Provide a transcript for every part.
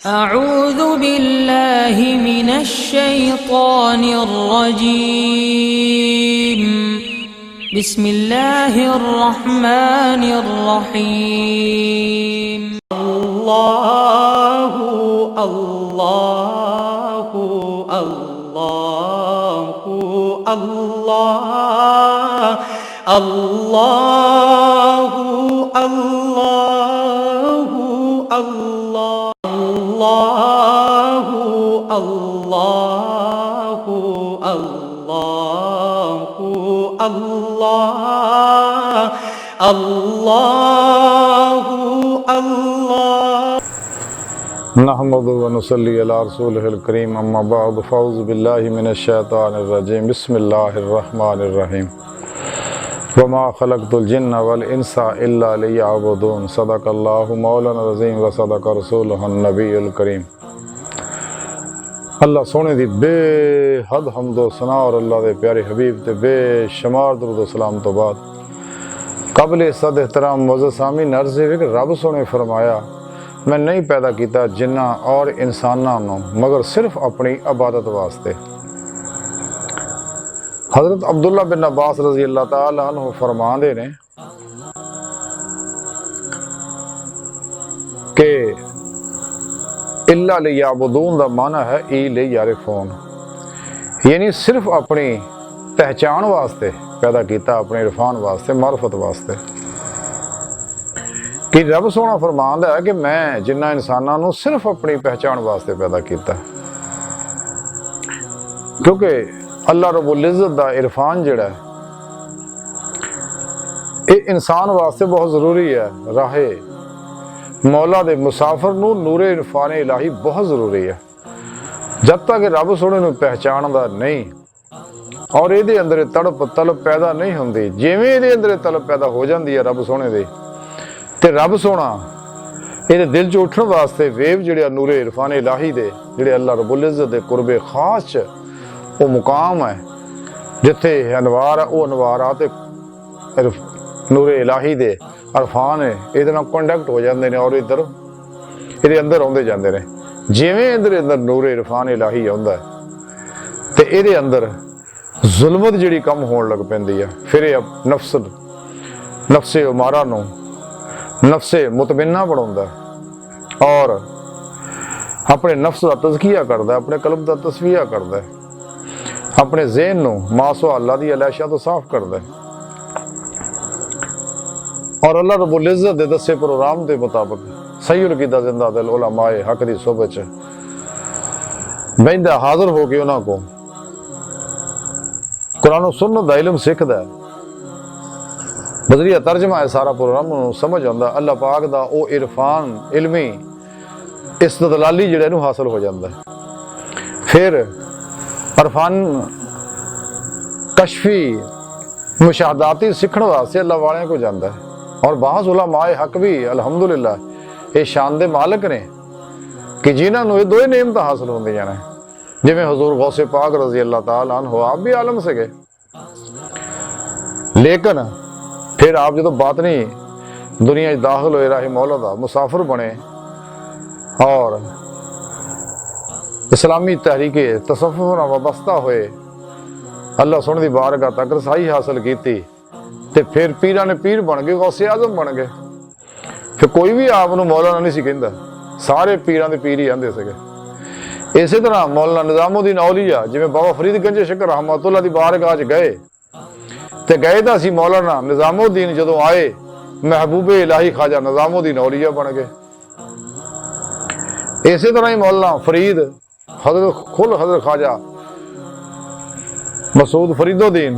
अऊज़ु बिल्लाहि मिनश्शैतानिर्रजीम। बिस्मिल्लाहिर्रहमानिर्रहीम। अल्लाहु अल्लाहु अल्लाहु अल्लाह अल्लाहु अल्लाहु अल्लाहु अल्लाहु अल्लाहु अल्लाह अल्लाहु अल्लाह। नहमदु व नुसल्ली अला रसूलिहिल करीम, अम्मा बअद, फ़अऊज़ु बिल्लाहि मिनश शैतानिर रजीम, बिस्मिल्लाहिर रहमानिर रहीम। वमा खलक़तुल जिन्ना वल इंसा इल्ला लियअबुदून। सदक़ल्लाहु मौलाना अज़ीम व सदक़ रसूलुहुन नबियुल करीम। अल्लाह सोने दी बेहद हम्दो सना और अल्लाह दे प्यारे हबीब ते बेशुमार दुरूद सलाम तो बाद काबिल इज़्ज़त एहतराम मुअज़्ज़ज़ सामीन अर्ज़ है कि रब सोने फरमाया, मैं नहीं पैदा किया जिन्ना और इंसानां नूं मगर सिर्फ अपनी इबादत वास्ते। हज़रत अब्दुल्ला बिन अब्बास रज़ी अल्लाह तआला अन्हु फरमांदे ने कि इल्ला लियअबुदून दा माना है ई लियअरिफून, यानी सिर्फ अपनी पहचान वास्ते पैदा किया, अपने इरफान वास्ते, मार्फत वास्ते। कि रब सोना फरमांदा है कि मैं जिन्ना इंसानां नूं सिर्फ अपनी पहचान वास्ते पैदा किया, क्योंकि अल्लाह रब्बुल इज़्ज़त दा इरफान जिहड़ा ये इंसान वास्ते बहुत ज़रूरी है। राहे मौला दे मुसाफिर नूं नूरे इरफान इलाही बहुत ज़रूरी है। जब तक रब सोने नूं पहचानदा नहीं और ये अंदर तड़प तलब पैदा नहीं होंदी, जिवें ये अंदर तलब पैदा हो जाती है रब सोने दे, ते रब सोना ये दिल च उठण वास्ते वेव जिहड़े नूरे इरफान इलाही दे जिहड़े अल्लाह रब्बुल इज़्ज़त दे कुर्बे खास च वो मुकाम है जिथे अनवार है, वो अनवारात नूरे इलाही दे अरफान है ये कॉन्टैक्ट हो जाते हैं और इधर ये अंदर आते जाते हैं। जिवें इधर अंदर नूरे इरफान इलाही आता है तो ये अंदर जुल्मत जिहड़ी कम होण लग पैंदी है। फिर ये नफ्से उमारा नूं नफ्से मुतमिन्ना बनाउंदा और अपने नफ्स का तज़किया करता, अपने कल्ब का तस्फिया करता, अपने ज़हन नूं मासो अल्लाह दी अलैशा तो साफ करता और अल्लाह रब्बुल इज़्ज़त दे दसे प्रोग्राम के मुताबिक सही कीदा जिंदा दिल उलमाए हक की सोबत च बहिंदा हाजिर हो के उन्होंने को कुरान सुन्नत दा इल्म सीखदा, बजरिया तर्जमा है सारा प्रोग्राम समझ आता। अल्लाह पाक दा ओ इरफान इल्मी इस्तदलाली जिहड़ा नूं हासिल हो जाता है। फिर अरफान कशफी मुशाहदाती सीखण वास्ते अल्लाह वाले को जाता है और बाज़ उलमाए हक भी अल्हम्दुलिल्लाह ये शान दे मालिक ने कि जिन्होंने ये दो नेमत हासिल होंदियां ने, जिवें हुजूर गौसे पाक रज़ी अल्लाह तआला अन्हु आप भी आलम से गए, लेकिन फिर आप जो बातनी दुनिया दाखिल होए राहे मौला दा मुसाफिर बने और इस्लामी तहरीके तसव्वुफ नाल वाबस्ता होए, अल्लाह सोने दी बारगाह तक रसाई हासिल की, ते फिर पीरां ने पीर बन गए, गौसे आज़म बन गए। फिर कोई भी आप मौलाना नहीं सी कहंदा, सारे पीरां दे पीर ही आंदे सके। इसे तरह मौलाना निज़ामुद्दीन औलिया जिवें बाबा फरीद गंज शकर रहमतुल्लाह दी बारगाह च गए ते गए तो असी मौलाना निज़ामुद्दीन जदों आए महबूबे इलाही ख्वाजा निज़ामुद्दीन औलिया बन गए। इसे तरह ही मौलाना फरीद हज़रत ख्वाजा मसूद फरीदुद्दीन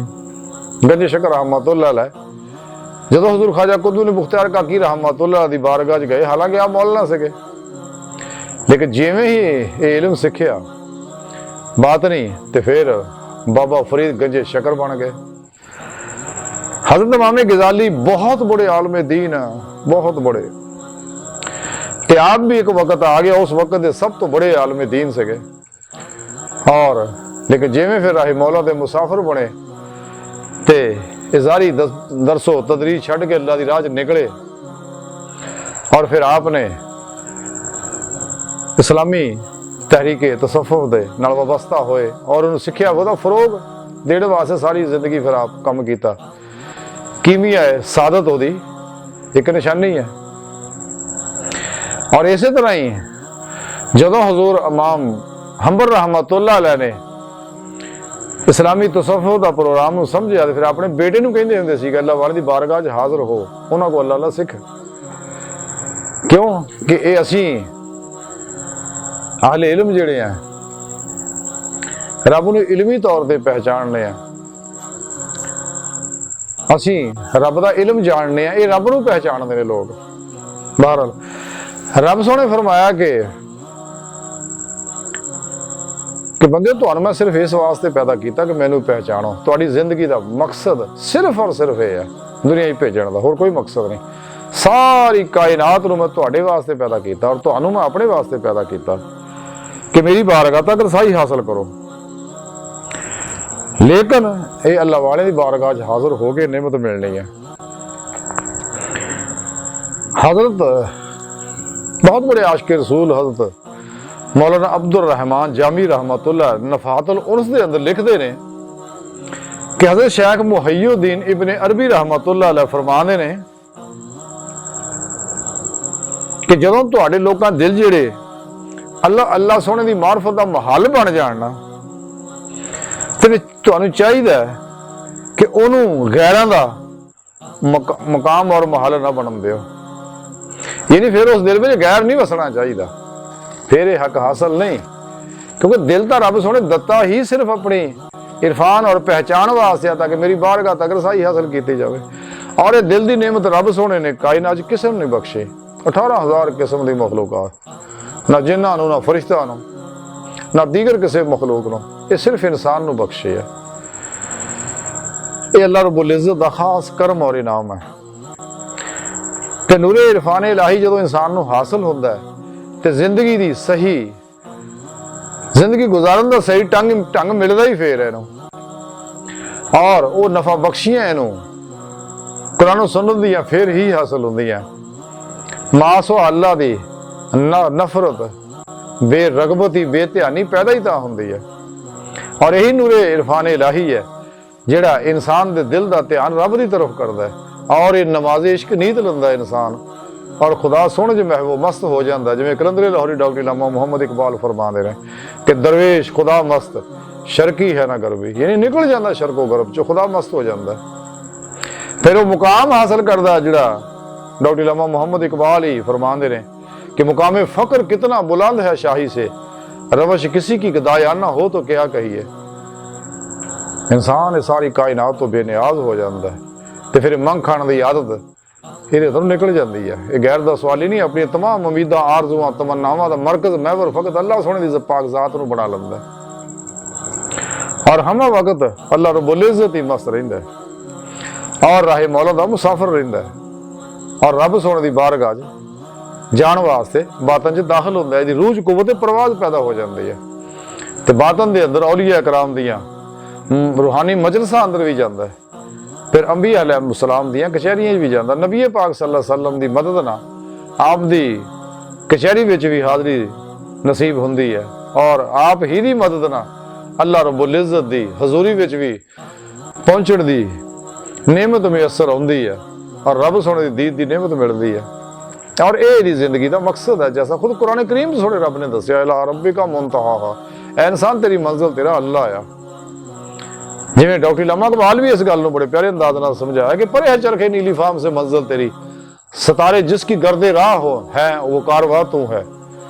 गंज शकर रहमतुल्लाह अलैह जदों हुज़ूर ख्वाजा कुतुबुद्दीन मुख्तियार काकी रहमतुल्लाह दी बारगाह च गए, हालांकि आप मौलाना से गए, लेकिन जिवें ही ये इल्म सीखिया बात नहीं तो फिर बाबा फरीद गंज शकर बन गए। हज़रत इमाम गज़ाली बहुत बड़े आलम दीन, बहुत बड़े, ते आप भी एक वक्त आ गया उस वक्त के सब तो बड़े आलम दीन से गए और लेकिन जिवें फिर राही मौला दे मुसाफिर बने ते इजारी दरसो तदरीज छड़ के अल्लाह दी राह निकले और फिर आपने ਇਸਲਾਮੀ ਤਹਿਰੀਕੇ ਤਸੱਫੁਫ ਦੇ ਨਾਲ ਵਾਬਸਤਾ ਹੋਏ ਔਰ ਉਹਨੂੰ ਸਿੱਖਿਆ ਉਹਦਾ ਫਰੋਗ ਦੇਣ ਵਾਸਤੇ ਸਾਰੀ ਜ਼ਿੰਦਗੀ ਫਿਰ ਆਪ ਕੰਮ ਕੀਤਾ। ਕੀਮੀਆ ਹੈ ਸਾਦਤ ਉਹਦੀ ਇੱਕ ਨਿਸ਼ਾਨੀ ਹੈ। ਔਰ ਇਸੇ ਤਰ੍ਹਾਂ ਹੀ ਜਦੋਂ ਹਜ਼ੂਰ ਇਮਾਮ ਹੰਬਲ ਰਹਿਮਤੁल्लाह अलैह ਨੇ ਇਸਲਾਮੀ ਤਸੱਫੁਫ ਦਾ ਪ੍ਰੋਗਰਾਮ ਨੂੰ ਸਮਝਿਆ ਤੇ ਫਿਰ ਆਪਣੇ ਬੇਟੇ ਨੂੰ ਕਹਿੰਦੇ ਹੁੰਦੇ ਸੀ ਕਿ ਅੱਲਾਹ ਵਾਲੇ ਦੀ ਬਾਰਗਾਹ 'ਚ ਹਾਜ਼ਰ ਹੋ, ਉਹਨਾਂ ਕੋਲ ਅੱਲਾਹ ਸਿੱਖ। ਕਿਉਂ ਕਿ ਇਹ ਅਸੀਂ ਆਹਲੇ ਇਲਮ ਜਿਹੜੇ ਆ ਰੱਬ ਨੂੰ ਇਲਮੀ ਤੌਰ ਤੇ ਪਹਿਚਾਣਨੇ ਆ, ਅਸੀਂ ਰੱਬ ਦਾ ਇਲਮ ਜਾਣਨੇ ਆ, ਇਹ ਰੱਬ ਨੂੰ ਪਹਿਚਾਣਦੇ ਨੇ ਲੋਕ। ਬਹਰਹਾਲ ਰੱਬ ਸੋਹਣੇ ਫਰਮਾਇਆ ਕਿ ਬੰਦੇ ਤੁਹਾਨੂੰ ਮੈਂ ਸਿਰਫ ਇਸ ਵਾਸਤੇ ਪੈਦਾ ਕੀਤਾ ਕਿ ਮੈਨੂੰ ਪਹਿਚਾਣੋ। ਤੁਹਾਡੀ ਜ਼ਿੰਦਗੀ ਦਾ ਮਕਸਦ ਸਿਰਫ ਔਰ ਸਿਰਫ ਇਹ ਹੈ ਦੁਨੀਆ 'ਚ ਭੇਜਣ ਦਾ, ਹੋਰ ਕੋਈ ਮਕਸਦ ਨਹੀਂ। ਸਾਰੀ ਕਾਇਨਾਤ ਨੂੰ ਮੈਂ ਤੁਹਾਡੇ ਵਾਸਤੇ ਪੈਦਾ ਕੀਤਾ ਔਰ ਤੁਹਾਨੂੰ ਮੈਂ ਆਪਣੇ ਵਾਸਤੇ ਪੈਦਾ ਕੀਤਾ ਕਿ ਮੇਰੀ ਬਾਰਗਾਹ ਤੱਕ ਰਸਾਈ ਹਾਸਲ ਕਰੋ। ਲੇਕਿਨ ਇਹ ਅੱਲਾਹ ਵਾਲੇ ਦੀ ਬਾਰਗਾਹ 'ਚ ਹਾਜ਼ਰ ਹੋ ਕੇ ਨਿਮਤ ਮਿਲਣੀ ਹੈ। हजरत बहुत बड़े आशिक रसूल हजरत मौलाना अब्दुल रहमान जामी रहमतुल्लाह नफातुल उर्स दे अंदर लिखते ने कि हजरत शेख मुहय्यिद्दीन इब्ने अरबी रहमतुल्लाह अलैह फरमाते ने कि जदों तुहाडे लोकां दिल जिहड़े अल्लाह अल्लाह सोहणे दी मारफत दा महल बन जाण ना ते तुहानूं चाहीदा कि ओनू गैरां दा मकाम और महल ना बनन दिओ। यानी फिर उस दिल में गैर नहीं वसना चाहिए, फिर ये हक हासिल नहीं, क्योंकि दिल तो रब सोने दत्ता ही सिर्फ अपनी इरफान और पहचान वास्ते ताकि मेरी बारगाह तक रसाई हासिल की जाए। और ये दिल की नेमत रब सोने ने कायनात किसी नहीं बख्शे। 18,000 किस्म की मखलूकात, ना जिन्होंने ना फरिश्ता ना दीगर किसी मखलूक नो, ये सिर्फ इंसान को बख्शे है। ये अल्लाह रब्बुल इज़्ज़त दा खास करम और इनाम है। ते नूरे इरफान इलाही जो इंसान को हासिल होता है तो जिंदगी की सही जिंदगी गुजारन का सही ढंग मिलता ही फिर इनू, और वो नफा बख्शियां इनू कुरान सुन्नत दियां फिर ही हासिल होंदियां। मासो अल्लाह दी नफरत बेरगबती बेध्यानी पैदा ही तां हुंदी है। और यही नूरे इरफान इलाही है जिहड़ा इंसान दे दिल दा ध्यान रब दी तरफ करदा है, और ये नमाज इश्क नीत लंदा इंसान और खुदा सोहणे च महबूब मस्त हो जाता। जिवें कलंदरे लाहौरी डॉक्टर इलामा मुहम्मद इकबाल फरमाते रहे कि दरवेश खुदा मस्त शर्की है ना गरबी, यानी निकल जाता शर्को गरब चो, खुदा मस्त हो जाता। फिर वो मुकाम हासिल करता जिहड़ा डॉक्टर इलामा मुहम्मद इकबाल ही फरमाते रहे कि मुकाम फ़क्र कितना बुलंद है शाही से, रवश किसी की गदायाना हो तो क्या कहिए। इंसान सारी कायनात तो बेनियाज हो जाता है तो फिर मंग खाने की आदत ये तो निकल जाती है। ये गैर का सवाल ही नहीं, अपनी तमाम उम्मीदा आरजुआं तमन्नावां दा मरकज महवर फकत अल्लाह सोहणे दी पाक जात नूं बना लैंदा है। और हम वक्त अल्लाह रब्बुल इज़्ज़त ही मस्त रहिंदा है और राहे मौला दा मुसाफिर रहिंदा है। और रब सोहणे दी बारगाह च जाण वास्ते बातन च दाखिल हुंदा है, रूह च कुव्वत परवाज़ पैदा हो जाती है। ते बातन दे अंदर औलिया कराम दियां रूहानी मजलिसां अंदर भी जाता है। फिर अंबिया अलैहिस्सलाम दियां कचहरियां भी जाता। नबी पाक सल्लल्लाहु अलैहि वसल्लम दी मदद ना आप दी कचहरी विच भी हाज़री नसीब हुंदी है, और आप ही दी मदद ना अल्लाह रब्बुल इज़्ज़त दी हजूरी विच भी पहुंचण दी नेमत मुयस्सर हुंदी है, और रब सोहणे दी दीद दी नेमत मिलदी है। और ये जिंदगी का मकसद है, जैसा खुद कुरान करीम सोहणे रब ने दस्सिया इला रब्बिका मुंतहा, ऐ इंसान तेरी मंजिल तेरा अल्लाह आ। जिवें डॉक्टर इलामा इकबाल भी इस गल नूं बड़े प्यारे अंदाज नाल समझाया कि परे है चरखे नीली फाम से मंजिल तेरी, सितारे जिसकी गर्दे राह हो है वो कारवां तू है।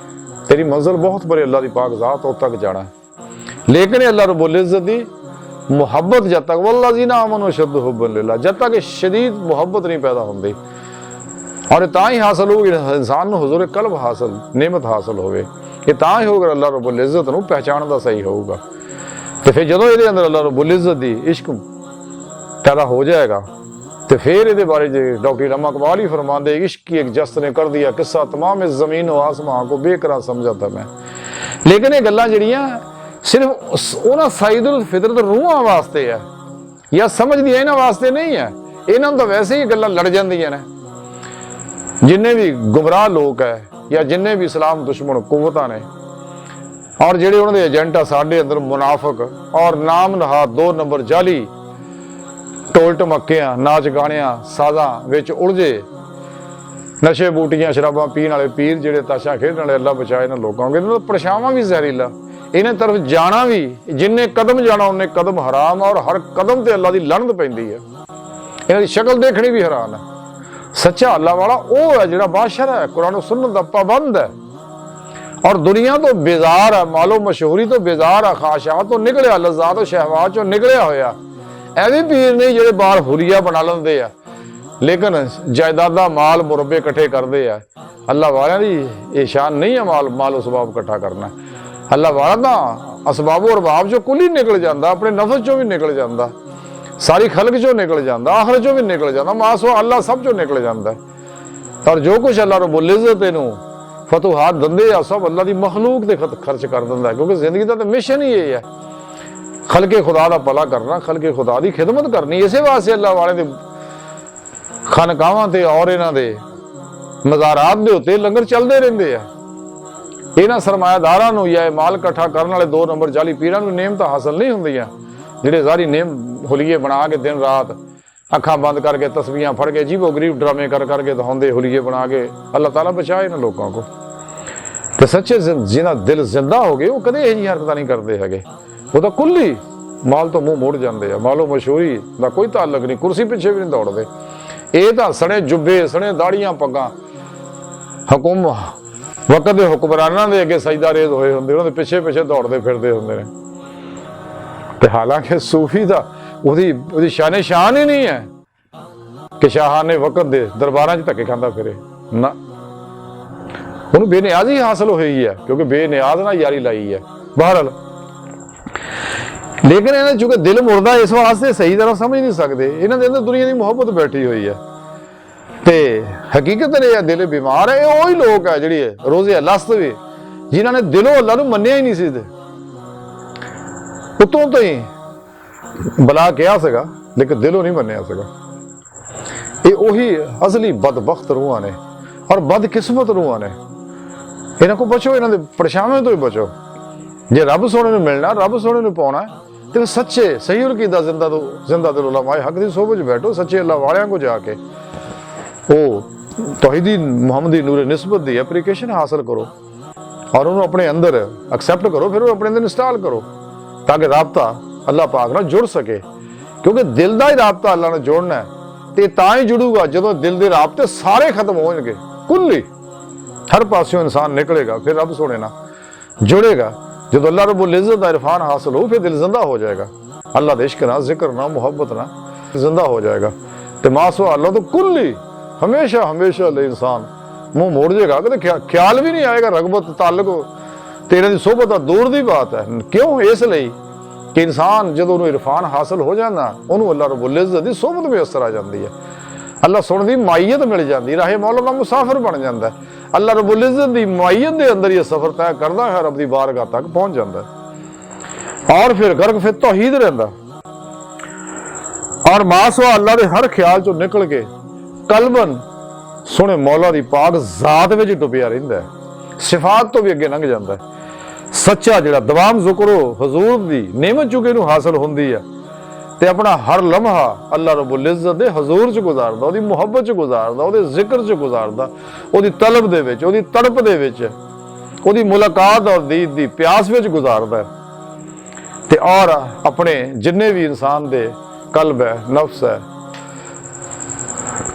तेरी मंजिल बहुत बड़े अल्लाह दी पाक जात उस तक जाना है। लेकिन अल्लाह रब्बुल इज़्ज़त दी मुहब्बत जब तक वल्लज़ीना आमनू अशद्दु हुब्बन लिल्लाह, जब तक शदीद मुहब्बत नहीं पैदा होंदी, और तां ही हासिल होगी इंसान नूं हुज़ूर कल्ब हासिल नेमत हासिल होवे। ये तां ही होगा अल्लाह रब्बुल इज़्ज़त नूं पहचानदा सही होगा। तो फिर जो ये अंदर अल्लाह रब्बुल इज़्ज़त दी इश्क पैदा हो जाएगा तो फिर ये बारे डॉक्टर इलामा इकबाल ही फरमाते इश्क की एक जस्त ने कर दिया किस्सा तमाम इस ज़मीन और आसमान को बेकरार समझा था मैं। लेकिन ये गल्लां जिहड़ियां सिर्फ उन्हां साइदुल फितरत रूहां वास्ते है या समझ दी इन्हां वास्ते नहीं है। इन्हां तो वैसे ही गल्लां लड़ जांदियां ने। जिन्ने भी गुमराह लोग है ਜਾਂ ਜਿੰਨੇ ਵੀ ਇਸਲਾਮ ਦੁਸ਼ਮਣ ਕੁਵਤਾਂ ਨੇ ਔਰ ਜਿਹੜੇ ਉਹਨਾਂ ਦੇ ਏਜੰਟ ਆ ਸਾਡੇ ਅੰਦਰ ਮੁਨਾਫਿਕ ਔਰ ਨਾਮ ਨਹਾਦ 2 ਨੰਬਰ ਜਾਲੀ ਢੋਲ ਢਮੱਕਿਆਂ ਨਾਚ ਗਾਣਿਆਂ ਸਾਜ਼ਾਂ ਵਿੱਚ ਉਲਝੇ ਨਸ਼ੇ ਬੂਟੀਆਂ ਸ਼ਰਾਬਾਂ ਪੀਣ ਵਾਲੇ ਪੀਰ ਜਿਹੜੇ ਤਾਸ਼ਾ ਖੇਡਣ ਵਾਲੇ, ਅੱਲਾ ਬਚਾਏ ਇਹਨਾਂ ਲੋਕਾਂ ਨੂੰ। ਇਹਨਾਂ ਦਾ ਪਰਛਾਵਾਂ ਵੀ ਜ਼ਹਿਰੀਲਾ, ਇਹਨਾਂ ਤਰਫ ਜਾਣਾ ਵੀ, ਜਿੰਨੇ ਕਦਮ ਜਾਣਾ ਉਹਨੇ ਕਦਮ ਹਰਾਮ ਔਰ ਹਰ ਕਦਮ ਤੇ ਅੱਲਾ ਦੀ ਲਾਨਤ ਪੈਂਦੀ ਹੈ। ਇਹਨਾਂ ਦੀ ਸ਼ਕਲ ਦੇਖਣੀ ਵੀ ਹੈਰਾਨ ਹੈ। ਸੱਚਾ ਅੱਲਾ ਵਾਲਾ ਉਹ ਹੈ ਜਿਹੜਾ ਬਾਦਸ਼ਾਹ ਹੈ, ਕੁਰਾਨ ਸੁਨਨਤ ਦਾ ਪਾਬੰਦ ਹੈ ਔਰ ਦੁਨੀਆ ਤੋਂ ਬੇਜ਼ਾਰ ਹੈ, ਮਾਲੋ ਮਸ਼ਹੂਰੀ ਤੋਂ ਬੇਜ਼ਾਰ ਹੈ, ਖਾਸ਼ਾਂ ਤੋਂ ਨਿਕਲਿਆ, ਲਜ਼ਾਤ ਤੋਂ ਸ਼ਹਿਵਾਤ ਚੋਂ ਨਿਕਲਿਆ ਹੋਇਆ। ਐਵੇਂ ਪੀਰ ਨਹੀਂ ਜਿਹੜੇ ਬਾਹਰ ਹੁਲੀਆ ਬਣਾ ਲੈਂਦੇ ਆ ਲੇਕਿਨ ਜਾਇਦਾਦਾਂ ਮਾਲ ਮੁਰੱਬੇ ਇਕੱਠੇ ਕਰਦੇ ਆ। ਅੱਲਾ ਵਾਲਿਆਂ ਦੀ ਇਹ ਸ਼ਾਨ ਨਹੀਂ ਹੈ ਮਾਲ ਅਸਬਾਬ ਇਕੱਠਾ ਕਰਨਾ। ਅੱਲਾ ਵਾਲਾ ਤਾਂ ਅਸਬਾਬ ਔਰ ਬਾਬ ਚੋਂ ਕੁੱਲ ਹੀ ਨਿਕਲ ਜਾਂਦਾ, ਆਪਣੇ ਨਫਸ ਚੋਂ ਵੀ ਨਿਕਲ ਜਾਂਦਾ, ਸਾਰੀ ਖਲਕ ਚੋਂ ਨਿਕਲ ਜਾਂਦਾ, ਆਖਰ ਚੋਂ ਵੀ ਨਿਕਲ ਜਾਂਦਾ, ਮਾਸੋ ਅੱਲਾ ਸਭ ਚੋਂ ਨਿਕਲ ਜਾਂਦਾ। ਔਰ ਜੋ ਕੁਛ ਅੱਲਾ ਰਬੁਲ ਇੱਜ਼ਤ ਇਹਨੂੰ ਫਤੂਹਾਤ ਦਿੰਦੇ ਆ ਸਭ ਅੱਲਾ ਦੀ ਮਖਲੂਕ ਤੇ ਖਰਚ ਕਰ ਦਿੰਦਾ, ਕਿਉਂਕਿ ਜ਼ਿੰਦਗੀ ਦਾ ਤਾਂ ਮਿਸ਼ਨ ਹੀ ਇਹ ਹੈ, ਖਲਕੇ ਖੁਦਾ ਦਾ ਭਲਾ ਕਰਨਾ, ਖਲਕੇ ਖੁਦਾ ਦੀ ਖਿਦਮਤ ਕਰਨੀ। ਇਸੇ ਵਾਸਤੇ ਅੱਲਾ ਵਾਲੇ ਦੇ ਖਾਨਕਾਵਾਂ ਤੇ ਔਰ ਇਹਨਾਂ ਦੇ ਮਜ਼ਾਰਾਤ ਦੇ ਉੱਤੇ ਲੰਗਰ ਚੱਲਦੇ ਰਹਿੰਦੇ ਆ। ਇਹਨਾਂ ਸਰਮਾਇਆਦਾਰਾਂ ਨੂੰ ਜਾਂ ਮਾਲ ਇਕੱਠਾ ਕਰਨ ਵਾਲੇ 2 ਨੰਬਰ ਜਾਲੀ ਪੀਰਾਂ ਨੂੰ ਨੇਮਤਾਂ ਹਾਸਲ ਨਹੀਂ ਹੁੰਦੀਆਂ, ਜਿਹੜੇ ਸਾਰੀ ਨੇਮ ਹੁਲੀਏ ਬਣਾ ਕੇ ਦਿਨ ਰਾਤ ਅੱਖਾਂ ਬੰਦ ਕਰਕੇ ਤਸਬੀਹਾਂ ਫੜ ਕੇ ਅਜੀਬੋ ਗਰੀਬ ਡਰਾਮੇ ਕਰਕੇ ਦਿਖਾਉਂਦੇ ਹੁਲੀਏ ਬਣਾ ਕੇ। ਅੱਲਾਹ ਤਾਲਾ ਬਚਾਏ ਇਹਨਾਂ ਲੋਕਾਂ को। ਤੇ ਸੱਚੇ ਜਿਹਨਾਂ ਦਿਲ ਜ਼ਿੰਦਾ ਹੋ ਗਏ ਉਹ ਕਦੇ ਇਹ ਜਿਹੀ ਹਰਕਤਾਂ ਨਹੀਂ ਕਰਦੇ ਹੈਗੇ। ਉਹ ਤਾਂ ਕੁੱਲੀ ਮਾਲ ਤੋਂ ਮੂੰਹ ਮੋੜ ਜਾਂਦੇ ਆ, ਮਾਲੋ ਮਸ਼ਹੂਰੀ ਦਾ ਕੋਈ ਤਾਲੁਕ ਨਹੀਂ, ਕੁਰਸੀ ਪਿੱਛੇ ਵੀ ਨਹੀਂ ਦੌੜਦੇ। ਇਹ ਤਾਂ ਸਣੇ ਜੁੱਬੇ, ਸਣੇ ਦਾੜੀਆਂ, ਪੱਗਾਂ, ਵਕਤ ਦੇ ਹੁਕਮਰਾਨਾਂ ਦੇ ਅੱਗੇ ਸਜਦਾ ਰੇਜ਼ ਹੋਏ ਹੁੰਦੇ, ਉਹਨਾਂ ਦੇ ਪਿੱਛੇ ਪਿੱਛੇ ਦੌੜਦੇ ਫਿਰਦੇ ਹੁੰਦੇ ਨੇ। ਤੇ ਹਾਲਾਂਕਿ ਸੂਫੀ ਦਾ ਉਹਦੀ ਸ਼ਾਨ ਹੀ ਨਹੀਂ ਹੈ ਕਿ ਸ਼ਾਹਾਨੇ ਵਕਤ ਦੇ ਦਰਬਾਰਾਂ 'ਚ ਧੱਕੇ ਖਾਂਦਾ ਫਿਰੇ ਨਾ, ਉਹਨੂੰ ਬੇਨਿਆਜ਼ੀ ਹਾਸਲ ਹੋਈ ਹੈ ਕਿਉਂਕਿ ਬੇਨਿਆਜ਼ ਨਾਲ ਯਾਰੀ ਲਾਈ ਹੈ। ਬਹਰਹਾਲ ਲੇਕਿਨ ਇਹਨਾਂ ਚੁੱਕੇ ਦਿਲ ਮੁਰਦਾ ਇਸ ਵਾਸਤੇ ਸਹੀ ਤਰ੍ਹਾਂ ਸਮਝ ਨਹੀਂ ਸਕਦੇ। ਇਹਨਾਂ ਦੇ ਅੰਦਰ ਦੁਨੀਆ ਦੀ ਮੁਹੱਬਤ ਬੈਠੀ ਹੋਈ ਹੈ ਤੇ ਹਕੀਕਤ ਇਹ ਹੈ ਦਿਲ ਬਿਮਾਰ ਹੈ। ਇਹ ਉਹੀ ਲੋਕ ਹੈ ਜਿਹੜੀ ਰੋਜ਼ੇ ਲਸਤ ਵੀ ਜਿਨ੍ਹਾਂ ਨੇ ਦਿਲੋਂ ਅੱਲਾ ਨੂੰ ਮੰਨਿਆ ਹੀ ਨਹੀਂ ਸੀ, ਉਤੋਂ ਤੋਂ ਹੀ ਬਲਾ ਕਿਹਾ ਸੀਗਾ ਲੇਕਿਨ ਦਿਲੋਂ ਨਹੀਂ ਮੰਨਿਆ ਸੀਗਾ। ਇਹ ਉਹੀ ਅਸਲੀ ਬਦਬਖਤ ਰੂਹਾਂ ਨੇ ਔਰ ਬਦਕਿਸਮਤ ਰੂਹਾਂ ਨੇ। ਇਹਨਾਂ ਕੋਲ ਬਚੋ, ਇਹਨਾਂ ਦੇ ਪਰਛਾਵੇਂ ਤੋਂ ਹੀ ਬਚੋ। ਜੇ ਰੱਬ ਸੋਹਣੇ ਨੂੰ ਮਿਲਣਾ, ਰੱਬ ਸੋਹਣੇ ਨੂੰ ਪਾਉਣਾ ਤੇ ਸੱਚੇ ਸਹੀ ਉਲਕੀਦਾ ਜ਼ਿੰਦਾ ਦਿਲ ਉਲਮਾਏ ਹੱਕ ਦੀ ਸੋਭਤ 'ਚ ਬੈਠੋ। ਸੱਚੇ ਅੱਲਾ ਵਾਲਿਆਂ ਕੋ ਜਾ ਕੇ ਉਹ ਤੌਹੀਦੀ ਮੁਹੰਮਦੀ ਨੂਰ ਨਿਸਬਤ ਦੀ ਐਪਲੀਕੇਸ਼ਨ ਹਾਸਲ ਕਰੋ ਔਰ ਉਹਨੂੰ ਆਪਣੇ ਅੰਦਰ ਐਕਸੈਪਟ ਕਰੋ, ਫਿਰ ਉਹ ਆਪਣੇ ਅੰਦਰ ਇੰਸਟਾਲ ਕਰੋ ਤਾਂ ਕਿ ਰਾਬਤਾ ਅੱਲਾ ਪਾਕ ਨਾਲ ਜੁੜ ਸਕੇ। ਕਿਉਂਕਿ ਦਿਲ ਦਾ ਹੀ ਰਾਬਤਾ ਅੱਲਾ ਨਾਲ ਜੋੜਨਾ ਤੇ ਤਾਂ ਹੀ ਜੁੜੂਗਾ ਜਦੋਂ ਦਿਲ ਦੇ ਰਾਬਤੇ ਸਾਰੇ ਖਤਮ ਹੋ ਜਾਣਗੇ, ਕੁੱਲੀ ਹਰ ਪਾਸਿਓਂ ਇਨਸਾਨ ਨਿਕਲੇਗਾ, ਫਿਰ ਰੱਬ ਸੋਹਣੇ ਨਾਲ ਜੁੜੇਗਾ। ਜਦੋਂ ਅੱਲਾ ਰਬੁਲ ਇੱਜ਼ਤ ਦਾ ਇਰਫਾਨ ਹਾਸਲ ਹੋ ਫਿਰ ਦਿਲ ਜ਼ਿੰਦਾ ਹੋ ਜਾਏਗਾ, ਅੱਲਾ ਦੇ ਇਸ਼ਕ ਨਾਲ, ਜ਼ਿਕਰ ਨਾਲ, ਮੁਹੱਬਤ ਨਾਲ ਜ਼ਿੰਦਾ ਹੋ ਜਾਏਗਾ ਤੇ ਮਾਸੋ ਅੱਲਾ ਤੋਂ ਕੁੱਲੀ ਹਮੇਸ਼ਾ ਲਈ ਇਨਸਾਨ ਮੂੰਹ ਮੋੜ ਜਾਏਗਾ। ਕਦੇ ਖਿਆਲ ਵੀ ਨਹੀਂ ਆਏਗਾ ਰਗਬਤ ਤਾਲੁਕ ਤੇ ਇਹਨਾਂ ਦੀ ਸੋਹਬਤ ਦਾ ਦੂਰ ਦੀ ਬਾਤ ਹੈ। ਕਿਉਂ? ਇਸ ਲਈ ਕਿ ਇਨਸਾਨ ਜਦੋਂ ਉਹਨੂੰ ਇਰਫਾਨ ਹਾਸਲ ਹੋ ਜਾਂਦਾ ਉਹਨੂੰ ਅੱਲਾ ਰਬੁਲ ਇੱਜ਼ਤ ਦੀ ਸੋਹਬਤ ਮੁਯੱਸਰ ਆ ਜਾਂਦੀ ਹੈ, ਅੱਲਾ ਸੁਣ ਦੀ ਮਾਈਅਤ ਮਿਲ ਜਾਂਦੀ, ਰਾਹੇ ਮੌਲਾ ਦਾ ਮੁਸਾਫਿਰ ਬਣ ਜਾਂਦਾ। ਅੱਲਾ ਰਬੁਲ ਇੱਜ਼ਤ ਦੀ ਮਾਈਅਤ ਦੇ ਅੰਦਰ ਇਹ ਸਫ਼ਰ ਤੈਅ ਕਰਦਾ ਹੈ, ਰੱਬ ਦੀ ਬਾਰਗਾਹ ਤੱਕ ਪਹੁੰਚ ਜਾਂਦਾ ਔਰ ਫਿਰ ਗਰਕ ਫਿਰ ਤੌਹੀਦ ਰਹਿੰਦਾ ਔਰ ਮਾਸਵਾ ਅੱਲਾ ਦੇ ਹਰ ਖਿਆਲ ਚੋਂ ਨਿਕਲ ਕੇ ਕਲਬਨ ਸੋਹਣੇ ਮੌਲਾ ਦੀ ਪਾਕ ਜ਼ਾਤ ਵਿੱਚ ਡੁੱਬਿਆ ਰਹਿੰਦਾ, ਸਿਫਾਤ ਤੋਂ ਵੀ ਅੱਗੇ ਲੰਘ ਜਾਂਦਾ। ਸੱਚਾ ਜਿਹੜਾ ਦਵਾਮ ਜ਼ਿਕਰੋ ਹਜ਼ੂਰ ਦੀ ਨੇਮਤ ਚੁੱਕੇ ਨੂੰ ਹਾਸਲ ਹੁੰਦੀ ਹੈ ਤੇ ਆਪਣਾ ਹਰ ਲਮਹਾ ਅੱਲਾ ਰਬੁਲ ਇੱਜ਼ਤ ਦੇ ਹਜ਼ੂਰ 'ਚ ਗੁਜ਼ਾਰਦਾ, ਉਹਦੀ ਮੁਹੱਬਤ 'ਚ ਗੁਜ਼ਾਰਦਾ, ਉਹਦੇ ਜ਼ਿਕਰ 'ਚ ਗੁਜ਼ਾਰਦਾ, ਉਹਦੀ ਤਲਬ ਦੇ ਵਿੱਚ, ਉਹਦੀ ਤੜਪ ਦੇ ਵਿੱਚ, ਉਹਦੀ ਮੁਲਾਕਾਤ ਔਰ ਦੀਦ ਦੀ ਪਿਆਸ ਵਿੱਚ ਗੁਜ਼ਾਰਦਾ ਤੇ ਔਰ ਆਪਣੇ ਜਿੰਨੇ ਵੀ ਇਨਸਾਨ ਦੇ ਕਲਬ ਹੈ, ਨਫਸ ਹੈ,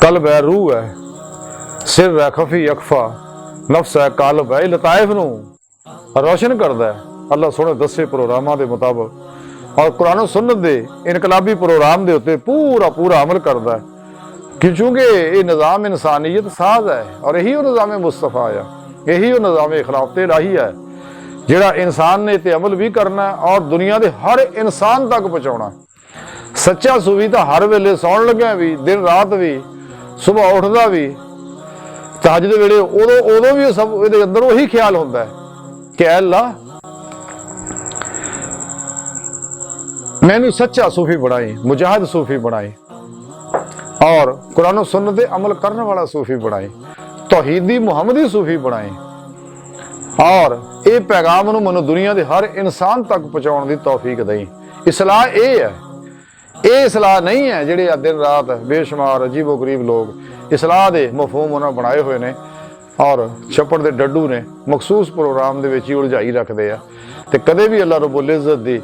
ਕਲਬ ਹੈ, ਰੂਹ ਹੈ, ਸਿਰ ਹੈ, ਖਫੀ ਅਖਫਾ, ਨਫਸ ਹੈ, ਕਾਲਬ ਹੈ, ਇਹ ਲਤਾਇਫ ਨੂੰ ਰੋਸ਼ਨ ਕਰਦਾ ਹੈ ਅੱਲਾ ਸੋਹਣੇ ਦੱਸੇ ਪ੍ਰੋਗਰਾਮਾਂ ਦੇ ਮੁਤਾਬਕ ਔਰ ਕੁਰਾਨ ਸੁਨਨਤ ਦੇ ਇਨਕਲਾਬੀ ਪ੍ਰੋਗਰਾਮ ਦੇ ਉੱਤੇ ਪੂਰਾ ਅਮਲ ਕਰਦਾ ਹੈ ਕਿਉਂਕਿ ਇਹ ਨਿਜ਼ਾਮ ਇਨਸਾਨੀਅਤ ਸਾਜ਼ ਹੈ ਔਰ ਇਹੀ ਉਹ ਨਿਜ਼ਾਮ ਮੁਸਤਫਾ ਆ, ਇਹੀ ਉਹ ਨਿਜ਼ਾਮ ਖਿਲਾਫਤ ਇਲਾਹੀ ਹੈ ਜਿਹੜਾ ਇਨਸਾਨ ਨੇ ਤੇ ਅਮਲ ਵੀ ਕਰਨਾ ਔਰ ਦੁਨੀਆ ਦੇ ਹਰ ਇਨਸਾਨ ਤੱਕ ਪਹੁੰਚਾਉਣਾ। ਸੱਚਾ ਸੂਫੀ ਤਾਂ ਹਰ ਵੇਲੇ ਸੌਣ ਲੱਗਿਆ ਵੀ, ਦਿਨ ਰਾਤ ਵੀ, ਸੁਬਾਹ ਉੱਠਦਾ ਵੀ, ਤਹੱਜੁਦ ਦੇ ਵੇਲੇ ਉਦੋਂ ਵੀ ਸਭ ਇਹਦੇ ਅੰਦਰ ਉਹੀ ਖਿਆਲ ਹੁੰਦਾ ਹੈ ਕਿ ਅੱਲਾ मैंने सच्चा सूफी बनाई, मुजाहिद सूफी बनाई और कुरान सुन्नत पे अमल करने वाला सूफी बनाई, तौहीदी मुहम्मदी सूफी बनाई। ਔਰ ਇਹ ਪੈਗਾਮ ਨੂੰ ਮੈਨੂੰ ਦੁਨੀਆ ਦੇ ਹਰ ਇਨਸਾਨ ਤੱਕ ਪਹੁੰਚਾਉਣ ਦੀ ਤੌਫੀਕ ਦੇਈ। ਇਸਲਾਹ ਇਹ ਹੈ, ਇਹ ਇਸਲਾਹ ਨਹੀਂ ਹੈ ਜਿਹੜੇ ਦਿਨ ਰਾਤ ਬੇਸ਼ੁਮਾਰ ਅਜੀਬੋ ਗਰੀਬ ਲੋਕ ਇਸਲਾਹ ਦੇ ਮਫਹੂਮ ਉਹਨਾਂ ਬਣਾਏ ਹੋਏ ਨੇ ਔਰ ਛੱਪੜ ਦੇ ਡੱਡੂ ਨੇ ਮਖਸੂਸ ਪ੍ਰੋਗਰਾਮ ਦੇ ਵਿੱਚ ਹੀ ਉਲਝਾਈ ਰੱਖਦੇ ਆ ਤੇ ਕਦੇ ਵੀ ਅੱਲਾਹ ਰਬੁਲ ਇੱਜ਼ਤ ਦੀ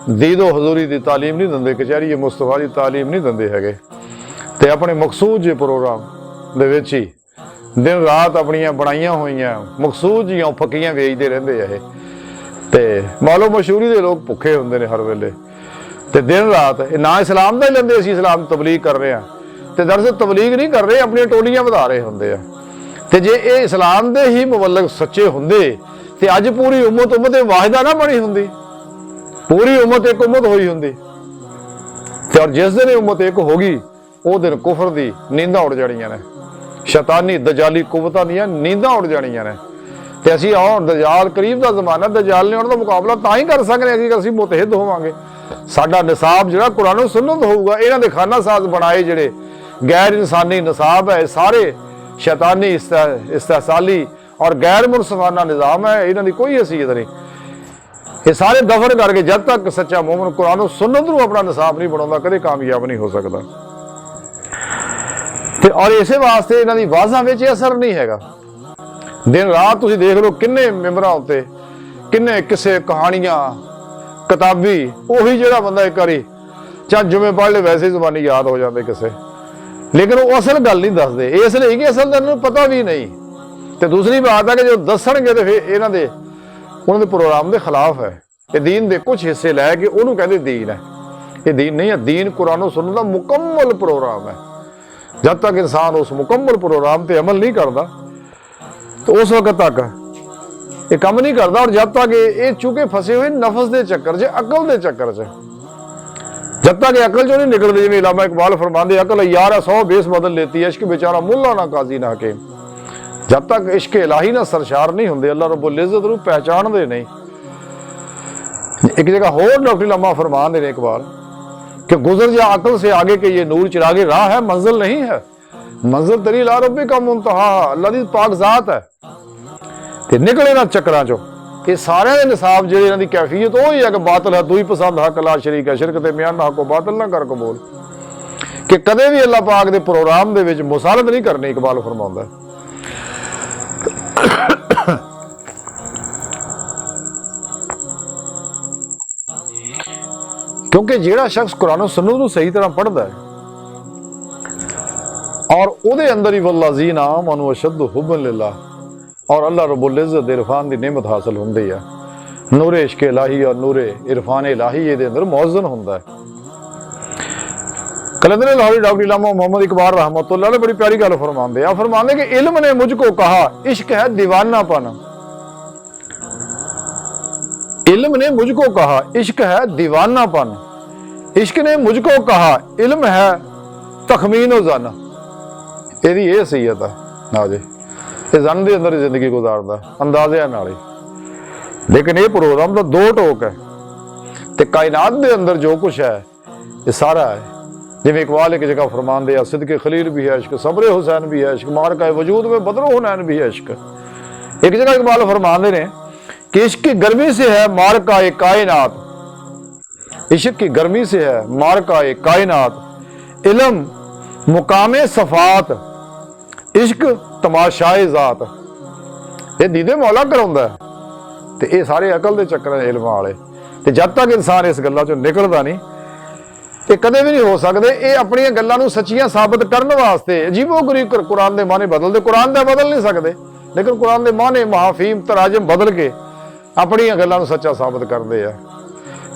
ਦੀਦੋ ਹਜ਼ੂਰੀ ਦੀ ਤਾਲੀਮ ਨਹੀਂ ਦਿੰਦੇ, ਕਚਹਿਰੀ ਮੁਸਤਫਾ ਦੀ ਤਾਲੀਮ ਨਹੀਂ ਦਿੰਦੇ ਹੈਗੇ ਤੇ ਆਪਣੇ ਮਖਸੂਸ ਜਿਹੇ ਪ੍ਰੋਗਰਾਮ ਦੇ ਵਿੱਚ ਹੀ ਦਿਨ ਰਾਤ ਆਪਣੀਆਂ ਬਣਾਈਆਂ ਹੋਈਆਂ ਮਖਸੂਸ ਜੀਆਂ ਫੱਕੀਆਂ ਵੇਚਦੇ ਰਹਿੰਦੇ ਆ ਇਹ ਤੇ ਮਾਲੋ ਮਸ਼ਹੂਰੀ ਦੇ ਲੋਕ ਭੁੱਖੇ ਹੁੰਦੇ ਨੇ ਹਰ ਵੇਲੇ ਤੇ ਦਿਨ ਰਾਤ ਇਹ ਨਾ ਇਸਲਾਮ ਦਾ ਹੀ ਲੈਂਦੇ, ਅਸੀਂ ਇਸਲਾਮ ਦੀ ਤਬਲੀਗ ਕਰ ਰਹੇ ਹਾਂ ਤੇ ਦਰਅਸਲ ਤਬਲੀਗ ਨਹੀਂ ਕਰ ਰਹੇ, ਆਪਣੀਆਂ ਟੋਲੀਆਂ ਵਧਾ ਰਹੇ ਹੁੰਦੇ ਆ ਤੇ ਜੇ ਇਹ ਇਸਲਾਮ ਦੇ ਹੀ ਮੁਬੱਲਗ ਸੱਚੇ ਹੁੰਦੇ ਤੇ ਅੱਜ ਪੂਰੀ ਉਮਤ ਵਾਹਿਦਾ ਨਾ ਬਣੀ ਹੁੰਦੀ, ਪੂਰੀ ਉਮਤ ਇੱਕ ਉਮਤ ਹੋਈ ਹੁੰਦੀ ਤੇ ਔਰ ਜਿਸ ਦਿਨ ਉਮਤ ਇੱਕ ਹੋ ਗਈ ਉਹ ਦਿਨ ਕੁਫਰ ਦੀ ਨੀਂਦਾਂ ਉੱਡ ਜਾਣੀਆਂ ਨੇ, ਸ਼ੈਤਾਨੀ ਦਜਾਲੀ ਕੁਵਤਾਂ ਦੀਆਂ ਨੀਂਦਾਂ ਉੱਡ ਜਾਣੀਆਂ ਨੇ ਤੇ ਅਸੀਂ ਆਉਣ ਦਜਾਲ ਕਰੀਬ ਦਾ ਜ਼ਮਾਨਾ, ਦਜਾਲ ਨੇ ਉਹਨਾਂ ਦਾ ਮੁਕਾਬਲਾ ਤਾਂ ਹੀ ਕਰ ਸਕਦੇ ਹਾਂ ਕਿ ਅਸੀਂ ਮੁਤਹਿਦ ਹੋਵਾਂਗੇ। ਸਾਡਾ ਨਿਸਾਬ ਜਿਹੜਾ ਕੁਰਾਨ ਸੁਨਨਤ ਹੋਊਗਾ, ਇਹਨਾਂ ਦੇ ਖਾਨਾ ਸਾਜ਼ ਬਣਾਏ ਜਿਹੜੇ ਗੈਰ ਇਨਸਾਨੀ ਨਿਸਾਬ ਹੈ ਸਾਰੇ ਸ਼ੈਤਾਨੀ ਇਸਤਹਸਾਲੀ ਔਰ ਗੈਰ ਮੁਨਸਫਾਨਾ ਨਿਜ਼ਾਮ ਹੈ, ਇਹਨਾਂ ਦੀ ਕੋਈ ਹਸੀਅਤ ਨਹੀਂ। ਇਹ ਸਾਰੇ ਦਫਨ ਕਰਕੇ ਜਦ ਤੱਕ ਸੱਚਾ ਮੂਮਨ ਕੁਰਾਨ ਸੁਨਨਤ ਨੂੰ ਆਪਣਾ ਨਿਸਾਬ ਨਹੀਂ ਬਣਾਉਂਦਾ ਕਦੇ ਕਾਮਯਾਬ ਨਹੀਂ ਹੋ ਸਕਦਾ ਤੇ ਔਰ ਇਸੇ ਵਾਸਤੇ ਇਹਨਾਂ ਦੀ ਵਾਜ਼ਾਂ ਵਿੱਚ ਅਸਰ ਨਹੀਂ ਹੈਗਾ। ਦਿਨ ਰਾਤ ਤੁਸੀਂ ਦੇਖ ਲਓ ਕਿੰਨੇ ਮੈਂਬਰਾਂ ਉੱਤੇ ਕਿੰਨੇ ਕਿਸੇ ਕਹਾਣੀਆਂ ਕਿਤਾਬੀ, ਉਹੀ ਜਿਹੜਾ ਬੰਦਾ ਇੱਕ ਵਾਰੀ ਚਾਹ ਜਿਵੇਂ ਪੜ੍ਹ ਲੈ ਵੈਸੇ ਹੀ ਜ਼ੁਬਾਨੀ ਯਾਦ ਹੋ ਜਾਂਦੇ ਕਿਸੇ, ਲੇਕਿਨ ਉਹ ਅਸਲ ਗੱਲ ਨਹੀਂ ਦੱਸਦੇ ਇਸ ਲਈ ਕਿ ਅਸਲ ਦਾ ਇਹਨਾਂ ਨੂੰ ਪਤਾ ਵੀ ਨਹੀਂ ਤੇ ਦੂਸਰੀ ਬਾਤ ਹੈ ਕਿ ਜੋ ਦੱਸਣਗੇ ਤੇ ਫਿਰ ਇਹਨਾਂ ਦੇ ਉਹਨਾਂ ਦੇ ਪ੍ਰੋਗਰਾਮ ਦੇ ਖਿਲਾਫ ਹੈ। ਇਹ ਦੀਨ ਦੇ ਕੁਝ ਹਿੱਸੇ ਲੈ ਕੇ ਉਹਨੂੰ ਕਹਿੰਦੇ ਦੀਨ ਹੈ, ਇਹ ਦੀਨ ਨਹੀਂ ਹੈ। ਦੀਨ ਕੁਰਾਨ ਸੁਣਨ ਦਾ ਮੁਕੰਮਲ ਪ੍ਰੋਗਰਾਮ ਹੈ। ਜਦ ਤੱਕ ਇਨਸਾਨ ਉਸ ਮੁਕੰਮਲ ਪ੍ਰੋਗਰਾਮ ਤੇ ਅਮਲ ਨਹੀਂ ਕਰਦਾ ਤਾਂ ਉਸ ਵਕਤ ਤੱਕ ਇਹ ਕੰਮ ਨਹੀਂ ਕਰਦਾ ਔਰ ਜਦ ਤੱਕ ਇਹ ਚੁੱਕੇ ਫਸੇ ਹੋਏ ਨਫਸ ਦੇ ਚੱਕਰ 'ਚ, ਅਕਲ ਦੇ ਚੱਕਰ 'ਚ, जब तक अकल चो नहीं निकलती, जिवें इलामा इकबाल फरमाते अकल यार 100 बेस बदल लेती है, इश्क बेचारा मुल्ला ना काजी ना के। जब तक इश्क इलाही ना सरशार नहीं होंगे, अल्लाह रब्बुल इज्जत नूं पहचानदे नहीं। एक जगह होर डॉक्टर इलामा फरमाते ने इकबाल कि गुजर जा अकल से आगे के ये नूर चिरागे राह है, मंजिल नहीं है, मंजिल तेरी ला रब्बी का मुंतहा, अल्लाह दी पाक जात है। ते निकले ना चक्रां चो। ये सारे निसाब जो इन्हां दी कैफियत वो ही है कि बातिल है तू ही पसंद हक ला शरीक है, शिरक ते म्यान हक को बातिल ना कर कबूल, कि कदे भी अल्लाह पाक दे प्रोग्राम दे विच मुसालत नहीं करनी। इकबाल फरमांदा क्योंकि जिहड़ा शख्स कुरान सुन्नत नूं सही तरह पढ़दा है और उहदे अंदर ही वल्लज़ीना आमनू अशद्दु हुब्बन लिल्लाह और अल्लाह रब्बुल इज्जत दे इरफान दी नेमत हासिल हुंदी है। नूरे इश्क इलाही और नूरे इरफान इलाही ये अंदर मौजन हुंदा है। कलंदर लाहौरी डॉक्टर इलामा मोहम्मद इकबाल रहमतुल्लाह ने बड़ी प्यारी गल फरमांदे आ, फरमांदे कि इल्म ने मुझको कहा इश्क है दीवानापन, इल्म ने मुझको कहा इश्क है दीवानापन, इश्क ने मुझको कहा इल्म है तखमीन ज़न। ਇਹਦੀ ਇਹ ਸਹੀਅਤ ਹੈ ਨਾ ਜੀ, ਇਹ ਜ਼ਨ ਦੇ ਅੰਦਰ ਜ਼ਿੰਦਗੀ ਗੁਜ਼ਾਰਦਾ ਅੰਦਾਜ਼ਿਆਂ ਨਾਲ ਹੀ। ਲੇਕਿਨ ਇਹ ਪ੍ਰੋਗਰਾਮ ਦਾ ਦੋ ਟੋਕ ਹੈ ਤੇ ਕਾਇਨਾਤ ਦੇ ਅੰਦਰ ਜੋ ਕੁਛ ਹੈ ਇਹ ਸਾਰਾ ਹੈ। ਜਿਵੇਂ ਇਕਬਾਲ ਇੱਕ ਜਗ੍ਹਾ ਫਰਮਾਉਂਦੇ ਆ ਸਿਦਕੇ ਖਲੀਲ ਵੀ ਹੈ ਇਸ਼ਕ, ਸਬਰੇ ਹੁਸੈਨ ਵੀ ਹੈ ਇਸ਼ਕ, ਮਾਰका वजूद में बदरो हुनैन भी है इश्क। एक जगह इकबाल फरमाते हैं कि इश्क की गर्मी से है मारका कायनात, इश्क की गर्मी से है मारका कायनात, इल्म मुकामे सफात, इश्क तमाशाए जात। ये दीदे मौला कराउंदा है ते ये सारे अकल दे चक्कर ने इल्म वाले। ते जब तक इंसान इस गल्लां चों निकलदा नहीं ये कदे भी नहीं हो सकदे। ये अपनी गल्लां नूं सच्चियां साबित करन वास्ते अजीबो गरीब कुरान दे माने बदलदे, कुरान दे बदल नहीं सकदे, लेकिन कुरान दे माने महाफीम तराजम बदल के अपनी गल्लां नूं सच्चा साबित करदे आ।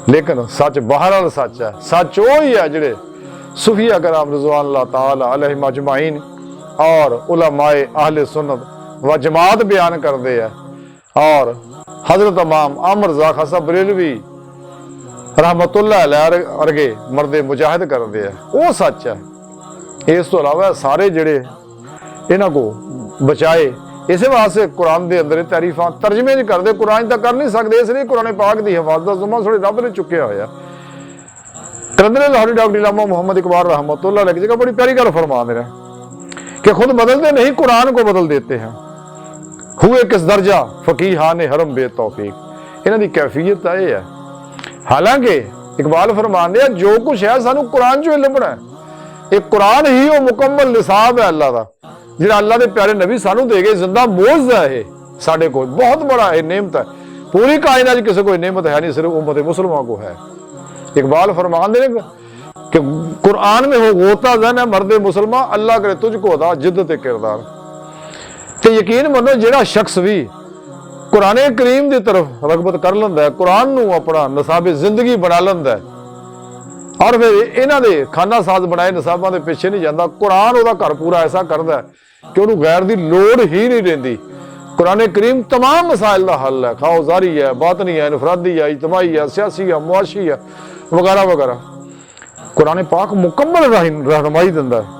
लेकिन सच बहरहाल सच है, सच वो ही है जिहड़े सूफिया कराम रिज़वानुल्लाह ताला अलैहिम अजमाइन और उलमाए अहले सुन्नत व जमात बयान करते हैं। और हजरत इमाम अमर रज़ा खासा बरेलवी रहमतुल्लाह अलैह वर्गे मर्दे मुजाहिद करते हैं, वो सच है। इस तो अलावा सारे जिहड़े इन्हां को बचाए इस वास्ते कुरान के अंदर तारीफां तर्जमे नहीं करते, कुरान तक कर नहीं सकते, इसलिए कुरान पाक की हिफाजत का ज़िम्मा थोड़े रब ने चुक्या होया। कलंदर लाहौरी डॉक्टर इलामा मोहम्मद इकबाल रहमतुल्लाह अलैह की जगह बड़ी प्यारी गल फरमा दे रहे कि खुद बदलते नहीं कुरान को बदल देते हैं। हुए किस दर्जा फकीहान हरम बेतौफीक, इन्हां दी कैफियत ये है। हालांकि इकबाल फरमाते हैं जो कुछ है सानू कुरान चो लभना है, एक कुरान ही वो मुकम्मल निसाब है अल्लाह का, जिहड़ा अल्लाह के प्यारे नबी सानू दे गए, जिंदा मोज़ा है साडे कोल, बहुत बड़ा है नेमत है। पूरी कायनात किसी को नेमत है नहीं, सिर्फ उम्मत मुसलमान को है। इकबाल फरमाते हैं कि कुरान में हो गोता जन है मर्द मुसलमान, अल्लाह करे तुझको अदा जिद्दत किरदार। तो यकीन मनो जिहड़ा शख्स भी कुरान करीम की तरफ रगबत कर लेंदा है, कुरान नू अपना नसाबे जिंदगी बना लेंदा है, और फिर इन्हां दे खाना साज बनाए नसाबां दे पिछे नहीं जाता, कुरान उहदा घर पूरा ऐसा करदा है कि उहनूं गैर दी लोड़ ही नहीं रहिंदी। कुरान करीम तमाम मसाइल का हल है, खाओजारी है, बातनी है, इनफरादी है, इज्तमाई है, सियासी है, मुआशी है, वगैरह वगैरह। कुरान पाक मुकम्मल रहनुमाई दिंदा है।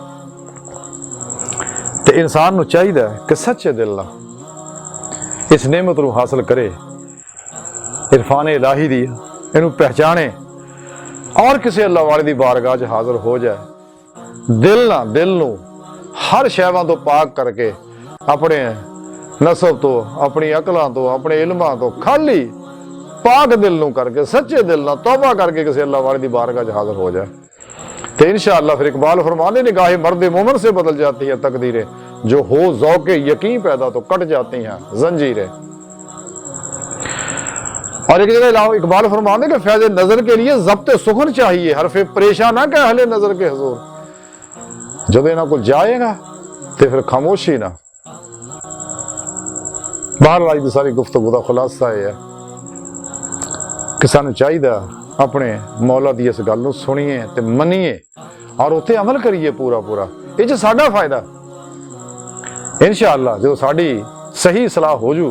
तो इंसान नूं चाहिदा है कि सच्चे दिल नाल इस नेमत नूं हासिल करे, इरफान इलाही दी इनू पहचाने और किसी अल्लाह वाले दी बारगाह च हाजिर हो जाए। दिल नूं हर शैवां तो पाक करके, अपने नसब तो, अपनी अकलां तो, अपने इल्मां तो खाली पाक दिल नूं करके, सच्चे दिल नाल तौबा करके किसी अल्लाह वाले दी बारगाह च हाजिर हो जाए। तो इंशाअल्लाह फिर इकबाल फरमाने निगाहे मर्द मोमन से बदल जाती है तकदीरें, जो हो ज़ौक़े यकीन पैदा तो कट जाती हैं जंजीरें। और एक जगह इकबाल फरमाने के फैज़ नजर के लिए ज़ब्त सुखन चाहिए, हरफे परेशान ना कह अहले नजर के हुजूर। जब इन्हां को जाएगा तो फिर खामोशी ना। बाहर आज की सारी गुफ्तगू का खुलासा है कि सानू चाहिए अपने मौला दी इस गल नूं सुनिए ते मनीए और उत्ते अमल करिए पूरा पूरा। ये साडा फायदा इंशाअल्लाह जो साडी सही सलाह हो जू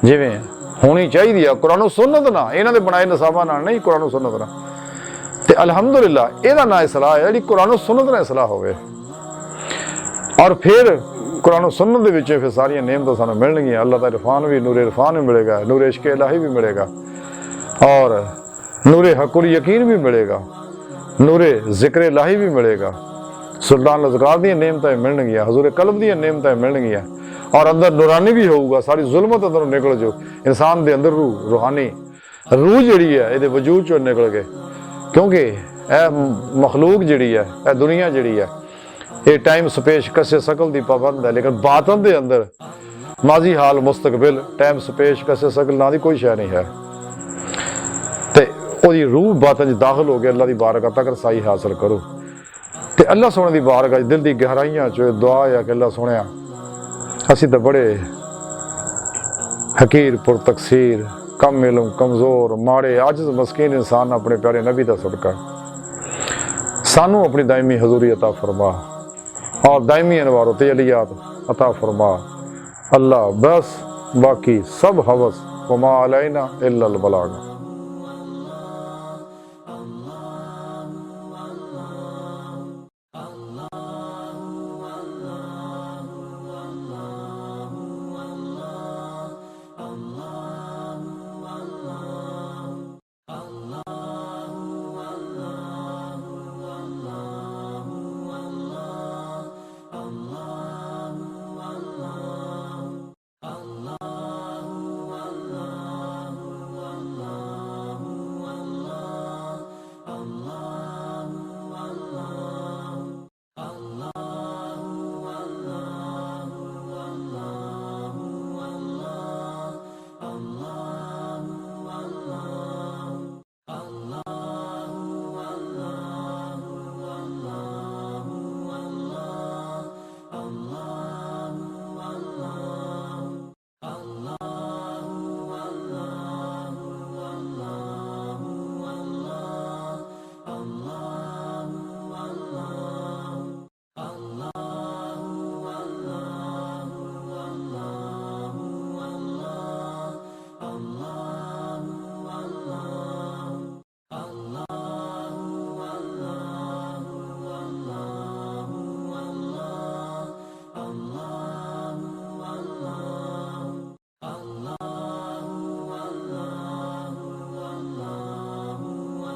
जिवें होनी चाहिए है, कुरान सुन्नत ना, इन्हां दे बनाए नसाबां नाल नहीं, कुरान सुन्नत ना। ते अल्हम्दुलिल्लाह इहदा ना सलाह है जी कुरान सुन्नत नाल सलाह होवे, और फिर कुरान सुन्नत दे विच फिर सारियां नेमतां सानूं मिलणगियां। अल्लाह दा इरफान भी, नूर इरफान भी मिलेगा, नूर इश्क इलाही भी मिलेगा, और नूर हकुल यकीन भी मिलेगा, नूर जिक्र इलाही भी मिलेगा, सुल्तान लज़कार दी नेमतां मिलणगियां, हजूर कल्ब दी नेमतां मिलणगियां, और अंदर नूरानी भी होऊगा, सारी जुल्मत अंदरों निकल जो इंसान दे अंदर रूहानी रूह जिहड़ी है इहदे वजूद चों निकल के। क्योंकि यह मखलूक जिहड़ी है, यह दुनिया जिहड़ी है, ये टाइम स्पेस कसे शकल दी पाबंद है, लेकिन बातन दे अंदर माजी हाल मुस्तकबिल टाइम स्पेस कसे शकल ना दी कोई शय नहीं है। ते ओदी रूह बातन च दाखिल हो गया, अल्लाह दी बारगाह तक रसाई हासिल करो। ते अल्लाह सोने दी बारगाह दिल दी गहराइयां च दुआ है कि अल्लाह सोनिया असी तो बड़े हकीर पुर तकसीर, कम इलम, कमजोर, माड़े, आजिज़ मस्कीन इंसान अपने प्यारे नबी दा सदका सानू अपनी दायमी हजूरी अता फरमा और दायमी अनवार तजलियात अता फरमा। अल्लाह बस, बाकी सब हवस, वमा अलैना इल्लल बलाग।